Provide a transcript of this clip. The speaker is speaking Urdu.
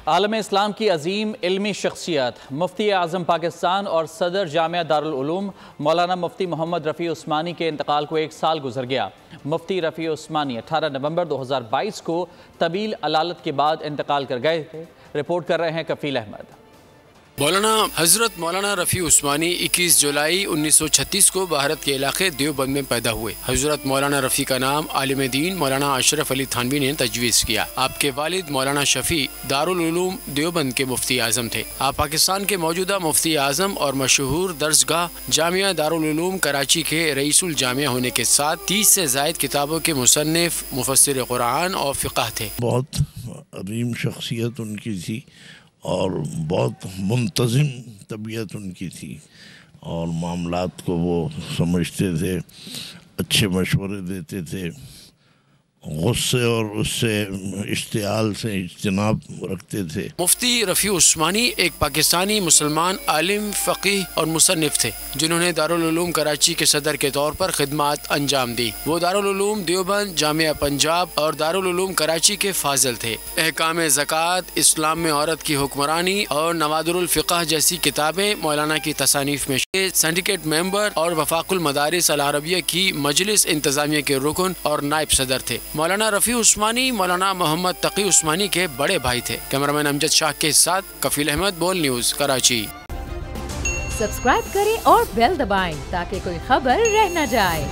عالم اسلام کی عظیم علمی شخصیت مفتی اعظم پاکستان اور صدر جامعہ دارالعلوم مولانا مفتی محمد رفیع عثمانی کے انتقال کو 1 سال گزر گیا۔ مفتی رفیع عثمانی 18 نومبر 2022 کو طویل علالت کے بعد انتقال کر گئے تھے۔ رپورٹ کر رہے ہیں کفیل احمد۔ حضرت مولانا رفیع عثمانی 21 جولائی 1936 کو بھارت کے علاقے دیوبند میں پیدا ہوئے۔ حضرت مولانا رفیع کا نام عالم دین مولانا اشرف علی تھانوی نے تجویز کیا۔ آپ کے والد مولانا شفیع دارالعلوم دیوبند کے مفتی اعظم تھے۔ آپ پاکستان کے موجودہ مفتی اعظم اور مشہور درسگاہ جامعہ دارالعلوم کراچی کے رئیس الجامعہ ہونے کے ساتھ 30 سے زائد کتابوں کے مصنف، مفسر قرآن اور فقہ تھے۔ بہت عظیم شخصیت ان کی تھی اور بہت منتظم طبیعت ان کی تھی اور معاملات کو وہ سمجھتے تھے، اچھے مشورے دیتے تھے، غصے اور اس سے اشتعال سے اجتناب رکھتے تھے۔ مفتی رفیع عثمانی ایک پاکستانی مسلمان عالم، فقیہ اور مصنف تھے جنہوں نے دارالعلوم کراچی کے صدر کے طور پر خدمات انجام دی۔ وہ دارالعلوم دیوبند، جامعہ پنجاب اور دارالعلوم کراچی کے فاضل تھے۔ احکام زکوٰۃ، اسلام میں عورت کی حکمرانی اور نوادر الفقہ جیسی کتابیں مولانا کی تصانیف میں سینڈیکیٹ ممبر اور وفاق المدارس العربیہ کی مجلس انتظامیہ کے رکن اور نائب صدر تھے۔ مولانا رفیع عثمانی مولانا محمد تقی عثمانی کے بڑے بھائی تھے۔ کیمرامین امجد شاہ کے ساتھ کفیل احمد، بول نیوز، کراچی۔ سبسکرائب کریں اور بیل دبائیں تاکہ کوئی خبر رہ نہ جائے۔